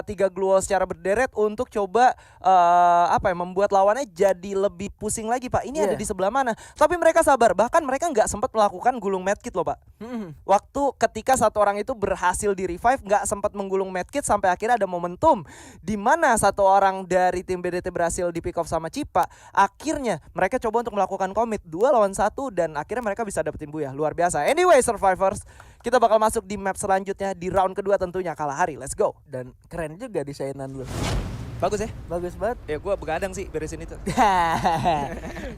tiga glue wall secara berderet untuk coba membuat lawannya jadi lebih pusing lagi, Pak. Ini ada di sebelah mana? Tapi mereka sabar, bahkan mereka nggak sempat melakukan gulung medkit loh, Pak. Waktu ketika satu orang itu berhasil di revive, nggak sempat menggulung medkit sampai akhirnya ada momentum di mana satu orang dari tim BDT berhasil di pick off sama Cipa. Akhirnya mereka coba untuk melakukan commit 2 lawan 1 dan akhirnya mereka bisa dapetin buya. Luar biasa. Anyway, survivors, kita bakal masuk di map selanjutnya di round kedua tentunya Kalahari. Let's go. Dan keren juga desainan lu. Bagus ya? Bagus banget. Ya gue begadang sih beresin itu.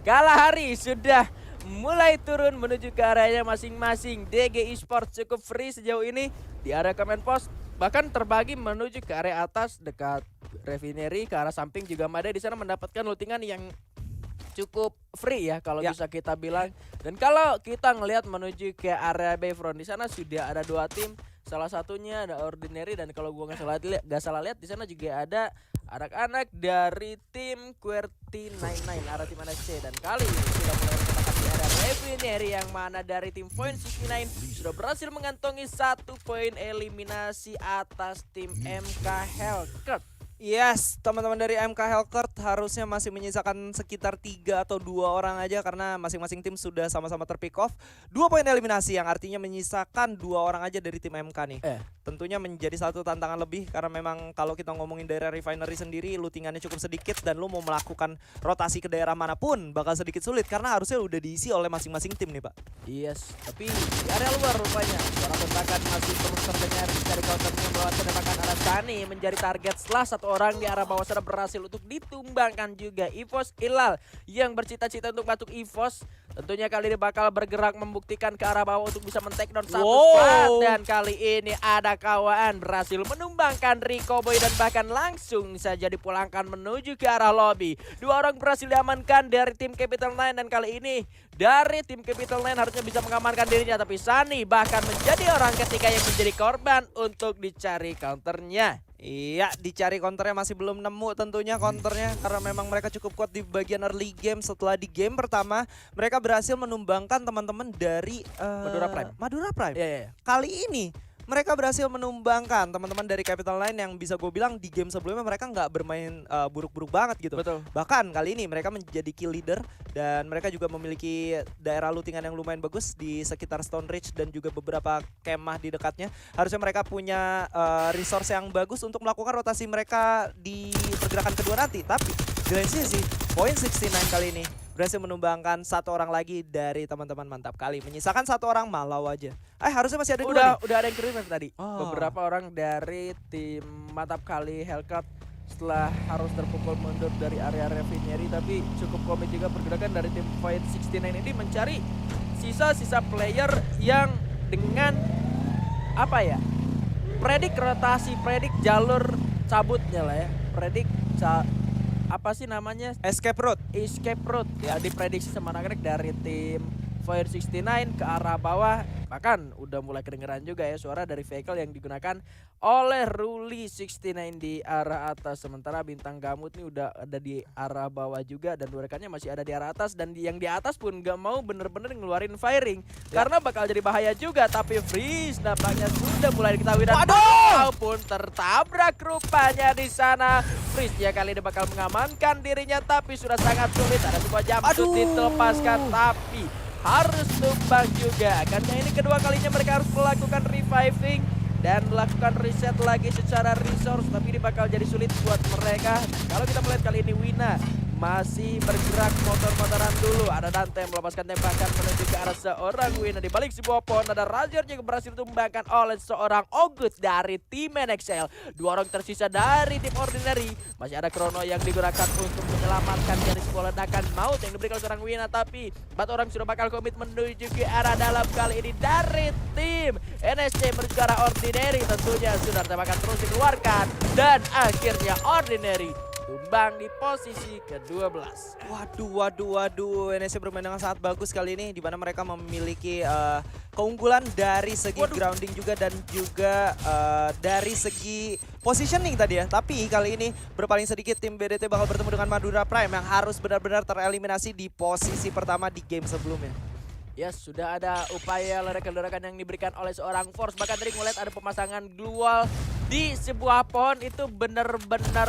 Kalahari sudah mulai turun menuju ke areanya masing-masing. DG Esports cukup free sejauh ini di area command post. Bahkan terbagi menuju ke area atas dekat Refinery, ke arah samping juga Made di sana mendapatkan lootingan yang cukup free ya kalau bisa kita bilang. Dan kalau kita ngelihat menuju ke area Bayfront, di sana sudah ada 2 tim. Salah satunya ada Ordinary dan kalau gua nggak salah lihat di sana juga ada anak-anak dari tim QWERTY99 arah tim NSC, dan kali ini sudah mulai tertangkap di area Refinery yang mana dari tim Point69 sudah berhasil mengantongi 1 poin eliminasi atas tim MK Hellcat. Yes, teman-teman dari MK Hellcat harusnya masih menyisakan sekitar 3 atau 2 orang aja karena masing-masing tim sudah sama-sama terpick off. 2 poin eliminasi yang artinya menyisakan 2 orang aja dari tim MK nih. Tentunya menjadi satu tantangan lebih karena memang kalau kita ngomongin daerah Refinery sendiri lootingannya cukup sedikit dan lu mau melakukan rotasi ke daerah manapun bakal sedikit sulit karena harusnya udah diisi oleh masing-masing tim nih, Pak. Yes, tapi di area luar rupanya suara tembakan masih terus terdengar dari counternya melewati tembakan arah Sani menjadi target setelah satu orang di arah bawah sana berhasil untuk ditumbangkan juga. EVOS Ilal yang bercita-cita untuk batuk EVOS tentunya kali ini bakal bergerak membuktikan ke arah bawah untuk bisa men-take down satu squad. Dan kali ini ada kawan berhasil menumbangkan Rico Boy dan bahkan langsung saja dipulangkan menuju ke arah lobby. 2 orang berhasil diamankan dari tim Capital 9 dan kali ini dari tim Capital 9 harusnya bisa mengamankan dirinya, tapi Sani bahkan menjadi orang ketiga yang menjadi korban untuk dicari counternya. Iya, dicari counternya masih belum nemu tentunya counternya karena memang mereka cukup kuat di bagian early game. Setelah di game pertama mereka berhasil menumbangkan teman-teman dari Madura Prime. Kali ini mereka berhasil menumbangkan teman-teman dari Capital 9 yang bisa gue bilang di game sebelumnya mereka nggak bermain buruk-buruk banget gitu. Betul. Bahkan kali ini mereka menjadi kill leader dan mereka juga memiliki daerah lootingan yang lumayan bagus di sekitar Stone Ridge dan juga beberapa kemah di dekatnya. Harusnya mereka punya resource yang bagus untuk melakukan rotasi mereka di pergerakan kedua nanti. Tapi di lain sisi, Point69 kali ini berhasil menumbangkan 1 orang lagi dari teman-teman mantap kali. Menyisakan 1 orang malau aja. Harusnya masih ada 2 nih. Udah ada yang revive tadi. Beberapa orang dari tim mantap kali Hellcat setelah harus terpukul mundur dari area Refinery, tapi cukup komit juga pergerakan dari tim Point69 ini mencari sisa-sisa player yang dengan predik rotasi, predik jalur cabutnya lah ya, predik escape route ya, diprediksi sama anak-anak dari tim Fire69 ke arah bawah. Bahkan udah mulai kedengeran juga ya suara dari vehicle yang digunakan oleh Ruli69 di arah atas. Sementara Bintang Gamut nih udah ada di arah bawah juga dan rekannya masih ada di arah atas. Dan yang di atas pun gak mau bener-bener ngeluarin firing karena bakal jadi bahaya juga. Tapi Freeze nampaknya sudah mulai diketahui dan maupun tertabrak rupanya di sana. Freeze ya kali ini bakal mengamankan dirinya tapi sudah sangat sulit. Ada sebuah jumpsuit dilepaskan tapi harus tumbang juga karena ini kedua kalinya mereka harus melakukan reviving dan melakukan reset lagi secara resource, tapi ini bakal jadi sulit buat mereka. Kalau kita melihat kali ini Wina masih bergerak motor-motoran dulu. Ada Dante melepaskan tembakan menuju ke arah seorang Wina. Di balik sebuah pohon ada Razer juga berhasil ditumbangkan oleh seorang Ogut dari tim NXL. 2 orang tersisa dari tim Ordinary. Masih ada Chrono yang digunakan untuk menyelamatkan dari sebuah ledakan maut yang diberikan seorang Wina. Tapi 4 orang sudah bakal komit menuju ke arah dalam kali ini dari tim NSC menuju ke arah Ordinary. Tentunya sudah tembakan terus dikeluarkan dan akhirnya Ordinary tumbang di posisi ke-12. Waduh. NSC bermain dengan sangat bagus kali ini di mana mereka memiliki keunggulan dari segi grounding juga dan juga dari segi positioning tadi ya. Tapi kali ini berpaling sedikit tim BDT bakal bertemu dengan Madura Prime yang harus benar-benar tereliminasi di posisi pertama di game sebelumnya. Ya, sudah ada upaya ledakan-ledakan yang diberikan oleh seorang Force. Bahkan tadi ngeliat ada pemasangan glue wall di sebuah pohon itu bener-bener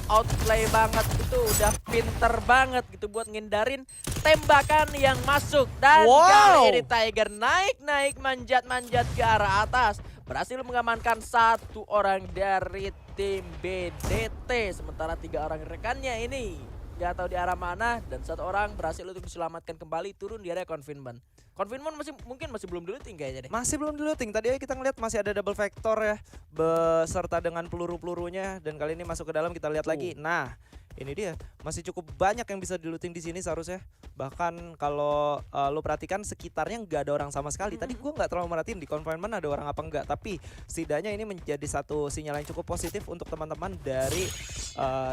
outplay banget, itu udah pinter banget gitu buat ngindarin tembakan yang masuk. Dan kali ini Tiger naik-naik manjat-manjat ke arah atas, berhasil mengamankan satu orang dari tim BDT, sementara 3 orang rekannya ini nggak tahu di arah mana, dan 1 orang berhasil untuk diselamatkan kembali turun di area confinement. Confinement mungkin masih belum diluting kayaknya deh. Masih belum diluting. Tadi kita ngeliat masih ada double vector ya, beserta dengan peluru-pelurunya, dan kali ini masuk ke dalam kita lihat lagi. Nah, ini dia masih cukup banyak yang bisa diluting di sini seharusnya. Bahkan kalau lo perhatikan sekitarnya nggak ada orang sama sekali. Tadi gue nggak terlalu merhatiin di confinement ada orang apa enggak, tapi setidaknya ini menjadi satu sinyal yang cukup positif untuk teman-teman dari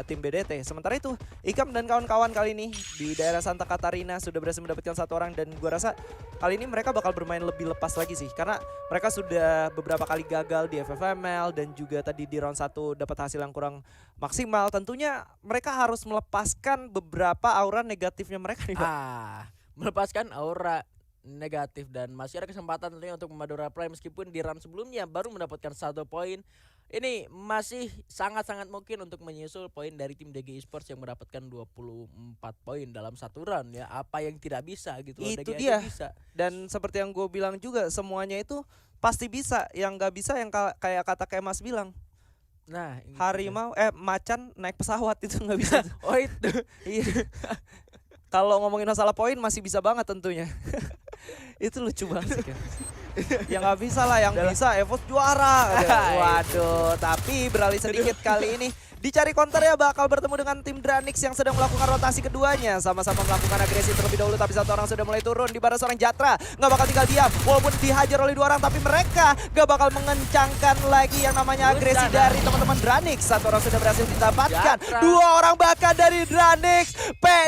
tim BDT. Sementara itu Ikam dan kawan-kawan kali ini di daerah Santa Catarina sudah berhasil mendapatkan 1 orang, dan gue rasa kali ini mereka bakal bermain lebih lepas lagi sih, karena mereka sudah beberapa kali gagal di FFML dan juga tadi di round 1 dapat hasil yang kurang maksimal. Tentunya mereka harus melepaskan beberapa aura negatifnya mereka nih, Pak. Melepaskan aura negatif, dan masih ada kesempatan tentunya untuk Madura Prime meskipun di round sebelumnya baru mendapatkan 1 poin. Ini masih sangat-sangat mungkin untuk menyusul poin dari tim DG Esports yang mendapatkan 24 poin dalam 1 round ya. Apa yang tidak bisa gitu. Itu DG dia. Bisa. Dan seperti yang gue bilang juga, semuanya itu pasti bisa. Yang nggak bisa yang kayak kata Kemas bilang. Nah, harimau macan naik pesawat itu nggak bisa. Oh itu. Iya. Kalau ngomongin masalah poin masih bisa banget tentunya. Itu lucu banget sih kan. Ya nggak bisa lah, yang bisa EVOS juara. Waduh, tapi beralih sedikit kali ini. Dicari counter ya, bakal bertemu dengan tim Dranix yang sedang melakukan rotasi keduanya. Sama-sama melakukan agresi terlebih dahulu, tapi 1 orang sudah mulai turun. Di barat seorang Jatra nggak bakal tinggal diam. Walaupun dihajar oleh 2 orang, tapi mereka nggak bakal mengencangkan lagi yang namanya agresi dari teman-teman Dranix. 1 orang sudah berhasil didapatkan. Jatra. 2 orang bahkan dari Dranix.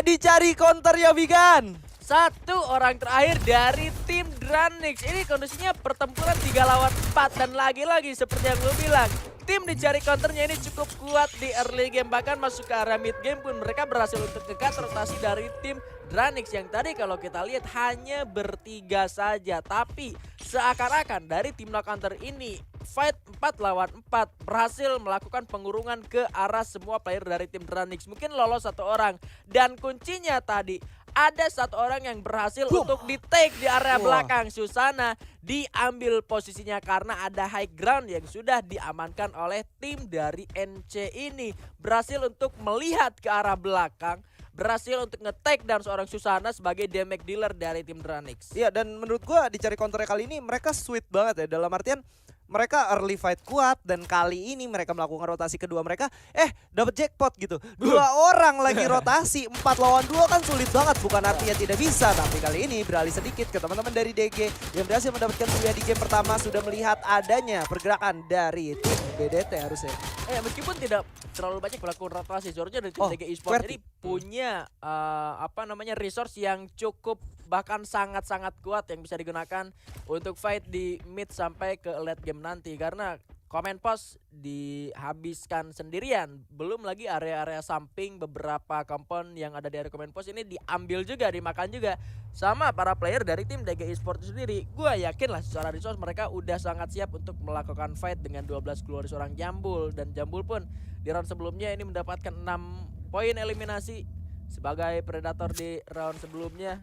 Dicari counter ya, Vigan. 1 orang terakhir dari tim Dranix. Ini kondisinya pertempuran 3 lawan 4, dan lagi-lagi seperti yang gue bilang, tim dicari counternya ini cukup kuat di early game, bahkan masuk ke area mid game pun mereka berhasil untuk ngekat rotasi dari tim Dranix yang tadi kalau kita lihat hanya bertiga saja, tapi seakan-akan dari tim no counter ini fight 4 lawan 4 berhasil melakukan pengurungan ke arah semua player dari tim Dranix. Mungkin lolos 1 orang, dan kuncinya tadi ada 1 orang yang berhasil untuk di take di area belakang. Susana diambil posisinya karena ada high ground yang sudah diamankan oleh tim dari NC ini. Berhasil untuk melihat ke arah belakang, berhasil untuk nge-take down seorang Susana sebagai damage dealer dari tim Dranix. Iya, dan menurut gua dicari counter kali ini mereka sweet banget ya, dalam artian mereka early fight kuat, dan kali ini mereka melakukan rotasi kedua mereka dapat jackpot gitu. 2 orang lagi rotasi, 4 lawan 2 kan sulit banget, bukan artinya tidak bisa, tapi kali ini beralih sedikit ke teman-teman dari DG yang berhasil mendapatkan kuliah di game pertama, sudah melihat adanya pergerakan dari tim BDT harusnya. Meskipun tidak terlalu banyak melakukan rotasi, seharusnya dari tim DG Esports ini punya resource yang cukup bahkan sangat-sangat kuat yang bisa digunakan untuk fight di mid sampai ke late game nanti, karena Command Post dihabiskan sendirian, belum lagi area-area samping beberapa kompon yang ada di area Command Post ini diambil juga, dimakan juga sama para player dari tim DG Esports sendiri. Gua yakin lah secara resource mereka udah sangat siap untuk melakukan fight dengan 12 keluar seorang Jambul, dan Jambul pun di round sebelumnya ini mendapatkan 6 poin eliminasi sebagai predator di round sebelumnya.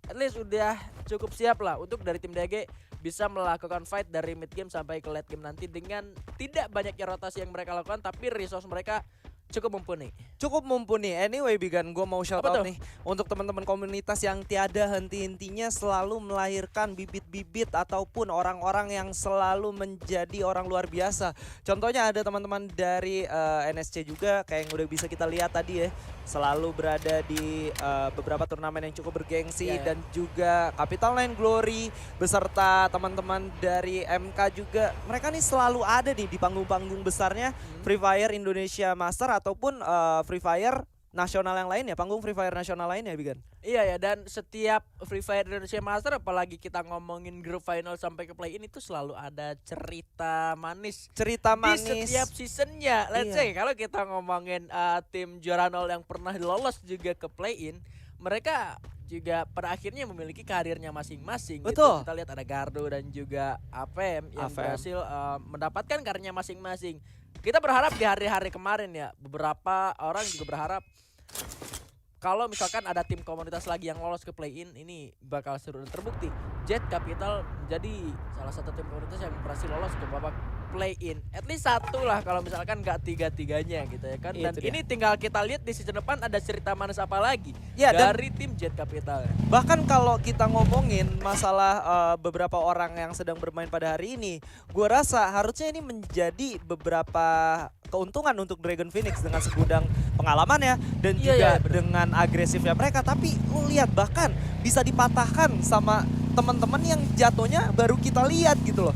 At least udah cukup siap lah untuk dari tim DG bisa melakukan fight dari mid game sampai ke late game nanti dengan tidak banyaknya rotasi yang mereka lakukan, tapi resource mereka cukup mumpuni. Cukup mumpuni. Anyway, Bigan, gue mau shout out nih untuk teman-teman komunitas yang tiada henti-hentinya selalu melahirkan bibit-bibit ataupun orang-orang yang selalu menjadi orang luar biasa. Contohnya ada teman-teman dari NSC juga, kayak yang udah bisa kita lihat tadi ya, selalu berada di beberapa turnamen yang cukup bergengsi, dan juga Capital Line Glory beserta teman-teman dari MK juga. Mereka nih selalu ada nih di panggung-panggung besarnya Free Fire Indonesia Master ataupun Free Fire nasional yang lain ya, panggung Free Fire nasional lain ya, Bigan. Iya ya, dan setiap Free Fire Indonesia Master, apalagi kita ngomongin group final sampai ke play in, itu selalu ada cerita manis. Cerita manis di setiap seasonnya. Let's say kalau kita ngomongin tim juara 0 yang pernah lolos juga ke play in, mereka juga pada akhirnya memiliki karirnya masing-masing. Betul. Gitu. Kita lihat ada Gardo dan juga AVM yang AVM. berhasil mendapatkan karirnya masing-masing. Kita berharap di hari-hari kemarin ya, beberapa orang juga berharap kalau misalkan ada tim komunitas lagi yang lolos ke play-in, ini bakal seru dan terbukti. Jet Capital menjadi salah satu tim komunitas yang berhasil lolos ke babak play-in. At least satu lah kalau misalkan nggak tiga-tiganya gitu ya kan. Dan Itu dia. ini tinggal kita lihat di season depan ada cerita manis apa lagi Ya, dan dari tim Jet Capital. bahkan kalau kita ngomongin masalah beberapa orang yang sedang bermain pada hari ini, gua rasa harusnya ini menjadi beberapa keuntungan untuk Dragon Phoenix dengan segudang pengalaman ya dan Iya, juga iya, benar. dengan agresifnya mereka. Tapi lu lihat bahkan bisa dipatahkan sama teman-teman yang jatuhnya baru kita lihat gitu loh.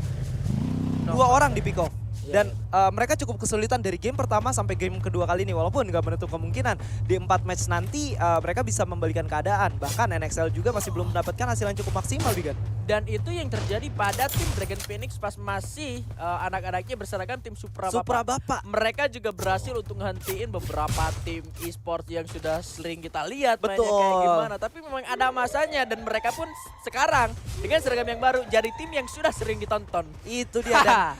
Dua orang di pick off. Iya, Dan mereka cukup kesulitan dari game pertama sampai game kedua kali ini. Walaupun nggak menutup kemungkinan di 4 match nanti mereka bisa membalikan keadaan. Bahkan NXL juga masih belum mendapatkan hasil yang cukup maksimal, Bigan. Dan itu yang terjadi pada tim Dragon Phoenix pas masih anak-anaknya berserakan tim Supra Bapak. Mereka juga berhasil untuk ngehentiin beberapa tim e-sport yang sudah sering kita lihat mainnya Betul. kayak gimana. Tapi memang ada masanya dan mereka pun sekarang dengan seragam yang baru jadi tim yang sudah sering ditonton. Itu dia dan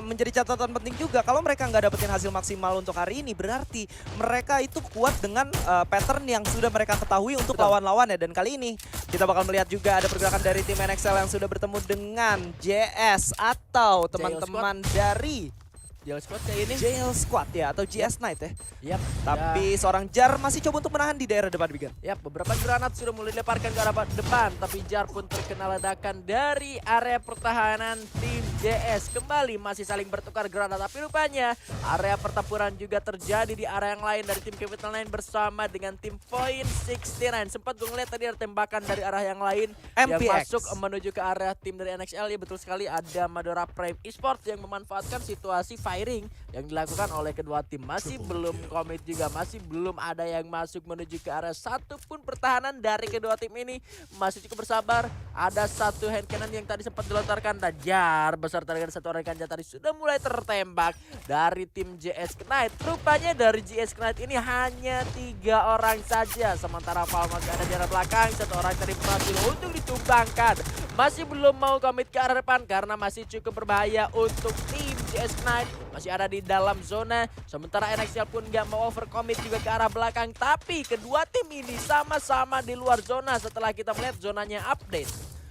menjadi catatan penting juga kalau mereka nggak dapetin hasil maksimal untuk hari ini berarti mereka itu kuat dengan pattern yang sudah mereka ketahui untuk Betul. lawan-lawannya. Dan kali ini kita bakal melihat juga ada pergerakan dari tim NXL yang sudah bertemu dengan JS atau teman-teman dari Jail Squad kayak ini. Jail Squad ya atau GS Knight ya. Yap. Tapi seorang Jar masih coba untuk menahan di daerah depan, Bigan. Ya, beberapa granat sudah mulai dilemparkan ke arah depan, tapi Jar pun terkena ledakan dari area pertahanan tim JS. Kembali masih saling bertukar granat, tapi rupanya area pertempuran juga terjadi di area yang lain dari tim Capital 9 bersama dengan tim Point 69. Sempat gue ngeliat tadi ada tembakan dari arah yang lain yang MPX. masuk menuju ke area tim dari NXL. Ya betul sekali, ada Madora Prime Esports yang memanfaatkan situasi firing yang dilakukan oleh kedua tim. Masih belum komit juga, masih belum ada yang masuk menuju ke arah satu pun pertahanan dari kedua tim ini. Masih cukup bersabar. Ada satu hand cannon yang tadi sempat dilontarkan dan Jar beserta dengan satu orang rekannya tadi sudah mulai tertembak dari tim JS Knight. Rupanya dari JS Knight ini hanya 3 orang saja, sementara Val masih ada di arah belakang. Satu orang tadi berhasil untuk ditumbangkan. Masih belum mau komit ke arah depan karena masih cukup berbahaya untuk tim JS Knight. Masih ada di dalam zona, sementara NXL pun nggak mau overcommit juga ke arah belakang. Tapi kedua tim ini sama-sama di luar zona setelah kita melihat zonanya update.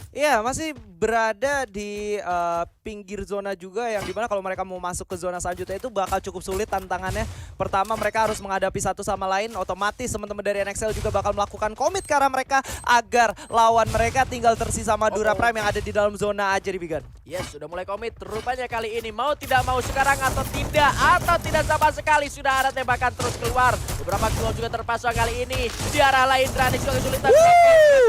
Iya, masih berada di pinggir zona juga yang dimana kalau mereka mau masuk ke zona selanjutnya itu bakal cukup sulit tantangannya. Pertama mereka harus menghadapi satu sama lain, otomatis teman-teman dari NXL juga bakal melakukan komit ke arah mereka agar lawan mereka tinggal tersisa Madura Prime yang ada di dalam zona aja di Bigan. Yes, sudah mulai komit. Rupanya kali ini mau tidak mau sekarang atau tidak sama sekali sudah ada tembakan terus keluar. Beberapa keluar juga terpasang kali ini di arah lain. Dranik juga kesulitan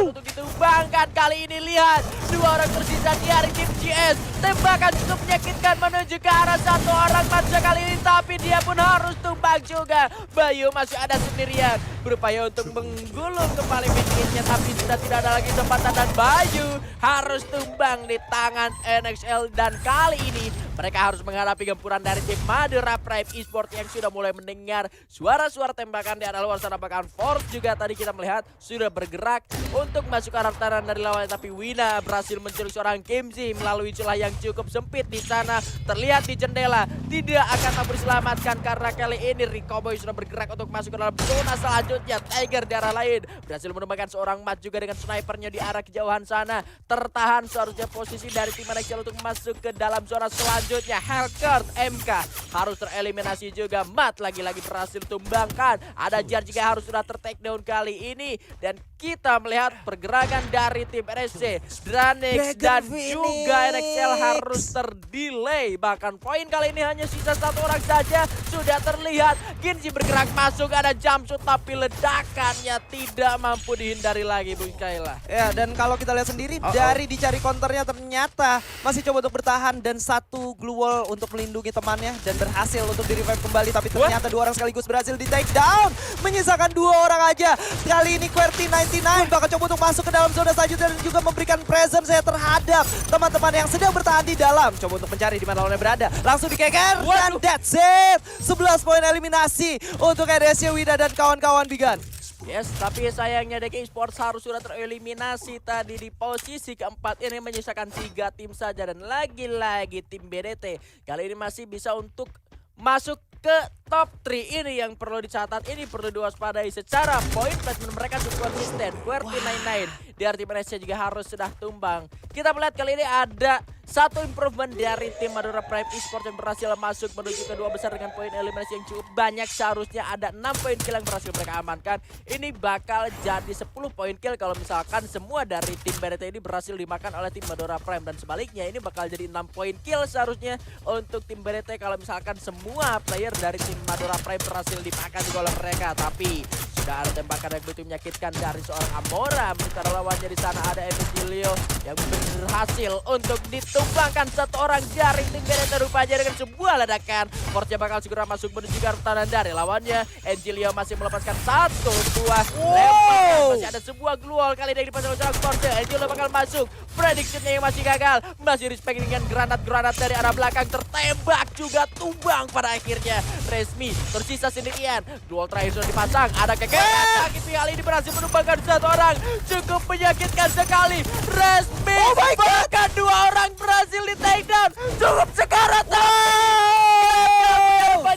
untuk ditumbangkan kali ini. Lihat, 2 orang tersisa dari tim GS. Tembakan cukup menyakitkan menuju ke arah satu orang saja kali ini, tapi dia pun harus tumbang juga. Bayu masih ada sendirian, berupaya untuk menggulung kembali bikinnya, tapi sudah tidak ada lagi kesempatan dan Bayu harus tumbang di tangan NXL. Dan kali ini mereka harus menghadapi gempuran dari tim Madura Prime Esports yang sudah mulai mendengar suara-suara tembakan di arah luar sana. Bahkan Force juga tadi kita melihat sudah bergerak untuk masuk ke arah taran dari lawan, tapi Wina berhasil mencuri seorang Kimzi melalui celah yang cukup sempit di sana. Terlihat di jendela tidak akan mampu diselamatkan karena kali ini Rikoboy sudah bergerak untuk masuk ke dalam zona selanjutnya. Tiger di arah lain berhasil menemukan seorang mat juga dengan snipernya di arah kejauhan sana. Tertahan seharusnya posisi dari tim NXL untuk masuk ke dalam zona selanjutnya. Hellcurt MK harus tereliminasi juga. Mat lagi-lagi berhasil tumbangkan. Ada Jar juga harus sudah take down kali ini. Dan kita melihat pergerakan dari tim NSC, Dranex dan juga NXL harus terdelay. Bahkan poin kali ini hanya sisa 1 orang saja. Sudah terlihat Ginzi bergerak masuk, ada jump shoot tapi ledakannya tidak mampu dihindari lagi, Bung Kaila. Ya, dan kalau kita lihat sendiri dari dicari counternya ternyata masih coba untuk bertahan dan satu glue wall untuk melindungi temannya dan berhasil untuk di revive kembali, tapi ternyata 2 orang sekaligus berhasil di take down, menyisakan 2 orang aja. Kali ini QWERTY99 bakal coba untuk masuk ke dalam zona selanjutnya dan juga memberikan presence saya terhadap teman-teman yang sedang bertahan di dalam. Coba untuk mencari di mana lawannya berada. Langsung dikeker dan that's it. 11 poin eliminasi untuk NSC Wida dan kawan-kawan, Bigan. Yes, tapi sayangnya DK Esports harus sudah tereliminasi tadi di posisi keempat. Ini menyisakan 3 tim saja dan lagi-lagi tim BDT kali ini masih bisa untuk masuk ke top 3. Ini yang perlu dicatat, ini perlu diwaspadai. Secara poin placement mereka cukup konsisten, 99. Di tim Indonesia juga harus sudah tumbang. Kita melihat kali ini ada satu improvement dari tim Madura Prime Esports yang berhasil masuk menuju ke 2 besar dengan poin eliminasi yang cukup banyak. Seharusnya ada 6 poin kill yang berhasil mereka amankan. Ini bakal jadi 10 poin kill kalau misalkan semua dari tim BDT ini berhasil dimakan oleh tim Madura Prime. Dan sebaliknya ini bakal jadi 6 poin kill seharusnya untuk tim BDT kalau misalkan semua player dari tim Madura Prime berhasil dimakan juga oleh mereka. Tapi sudah ada tembakan yang begitu menyakitkan dari seorang Amora. Sementara lawannya di sana ada Emilio yang berhasil untuk ditumbangkan satu orang dari tim BDT rupanya dengan sebuah ledakan. Force bakal segera masuk menuju ke pertahanan dari lawannya. Angelio masih melepaskan satu buah lemparan. Masih ada sebuah gluol kali ini dipasang oleh Force. Angelio bakal masuk. Prediksinya yang masih gagal. Masih respect dengan granat-granat dari arah belakang. Tertembak juga tumbang pada akhirnya. Resmi tersisa sendirian. Duel terakhir sudah dipasang. Ada kekeran sakit kali ini berhasil menumbangkan satu orang. Cukup menyakitkan sekali. Resmi bahkan 2 orang berhasil di take down. Cukup sekarat.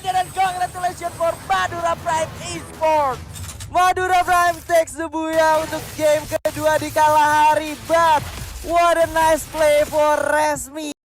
Dan congratulations for Madura Prime Esports. Madura Prime takes the booyah untuk game kedua di Kalahari. But what a nice play for Resmi.